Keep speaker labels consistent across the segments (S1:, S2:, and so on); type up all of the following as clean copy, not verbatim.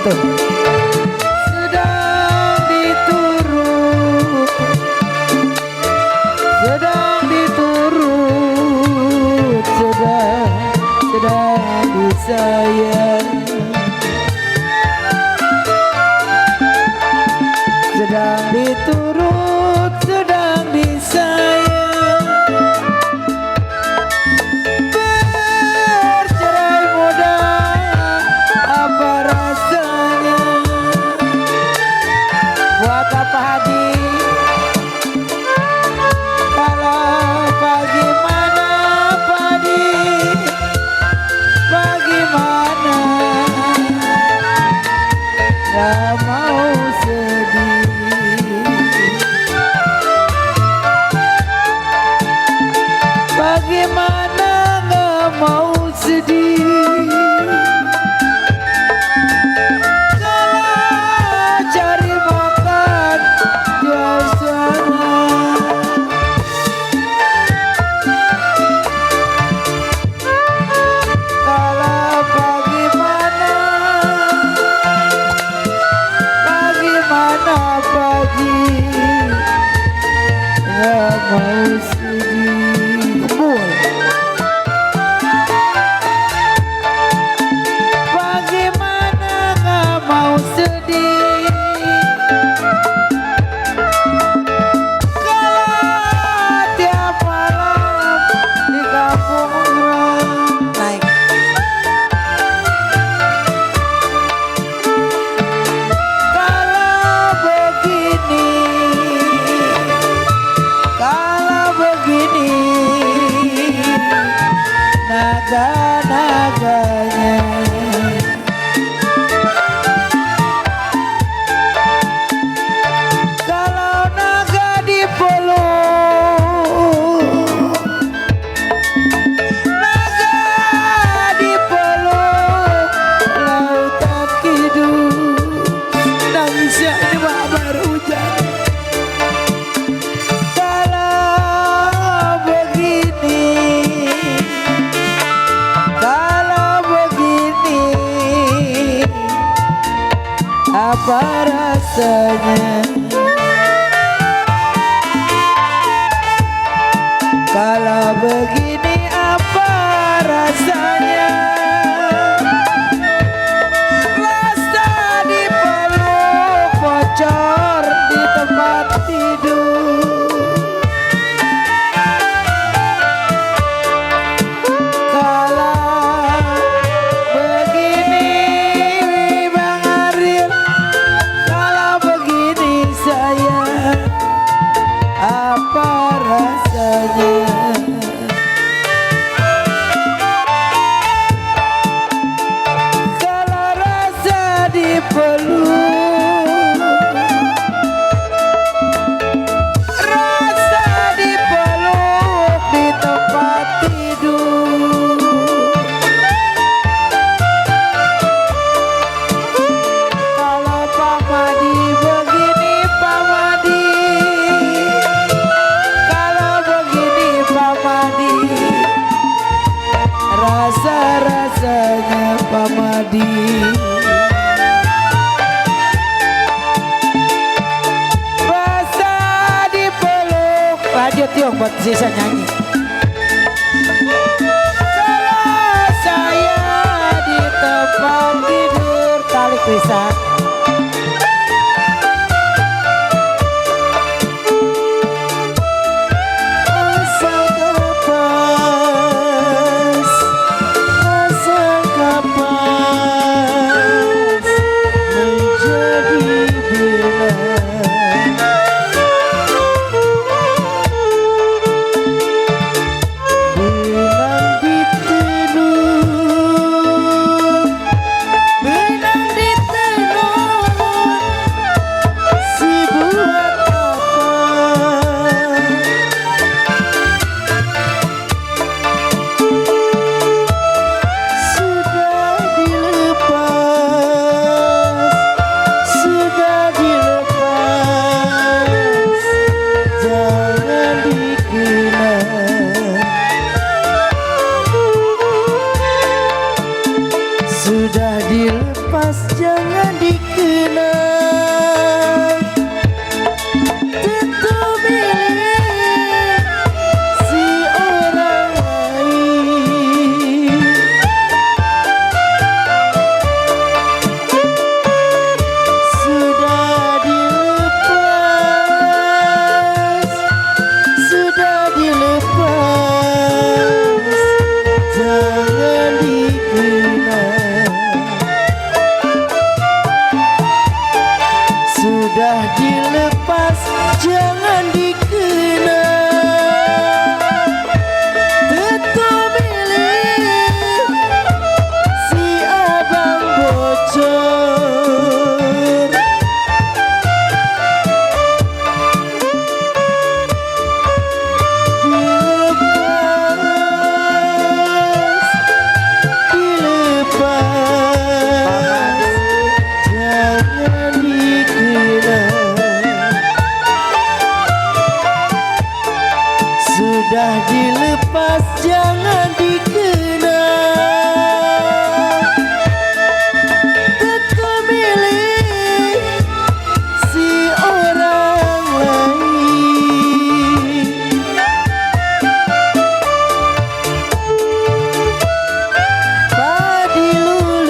S1: tuh? Sedang diturut, sedang diturut, sedang disayang, sedang diturut, sedang disayang. Bercerai muda, apa rasanya? Buat apa Hadi? Kalau bagaimana Padi? Bagaimana? Gak mau sedih. Bagaimana gak mau sedih? Kalau cari makan jual suara, kalau bagaimana, bagaimana pagi gak mau sedih. Bagaimana gak mau sedih? Kalau tiap malam di kampung naik. Kalau begini naga-naganya, kalau naga dipeluk, naga dipeluk, lautan hidup. Nangisnya ini mah baru hujan. Apa rasanya kalau begini? Apa rasanya? Rasa dipeluk, bocor di tempat tidur. Kalau begini Bang Ariel, apa rasanya? Kalau rasa dipeluk, rasa dipeluk di tempat tidur. Kalau Pak Madi begini, Pak Madi, rasa-rasanya Pak Madi. Rasa dipeluk. Lanjut yuk buat sisa nyanyi. Kalau saya di tempat tidur, tali pisah. Benang ditenun
S2: jangan dikena. Tentu milih si abang bocor. Sudah dilepas jangan dikena. Tetap milih si orang lain. Padi lulut,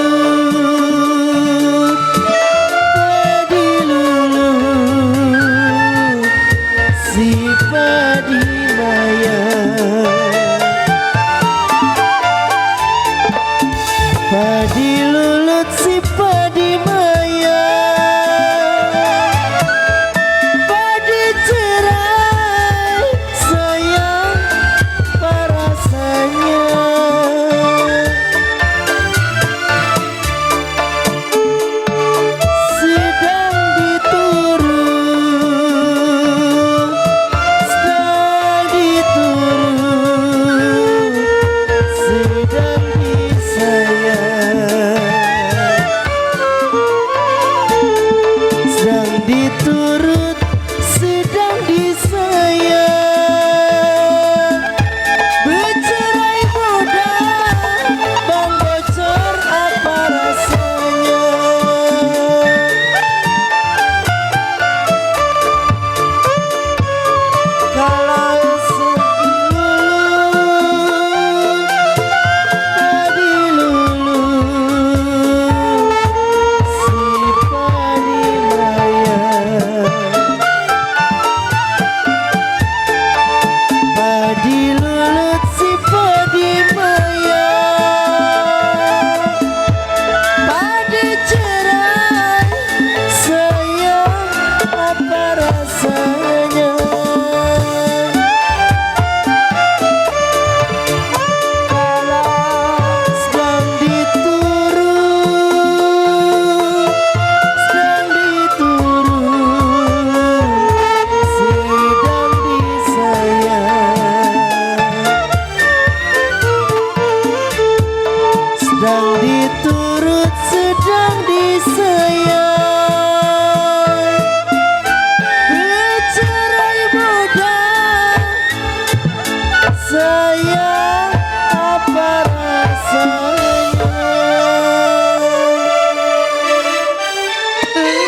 S2: si padi maya. Padi lulut si padi maya. Padi cerai sayang parasanya. Sedang diturun, sedang diturun, sedang disayang. Sedang diturut, sedang disayang. Bercerai muda, bang bocor apa rasanya? Kalau padi lulut, si padi maya. Padi lulut si padi maya. Padi cerai sayang apa rasanya? Sedang diturun, sedang diturun, sedang disayang. Sedang diturut, sedang disayang.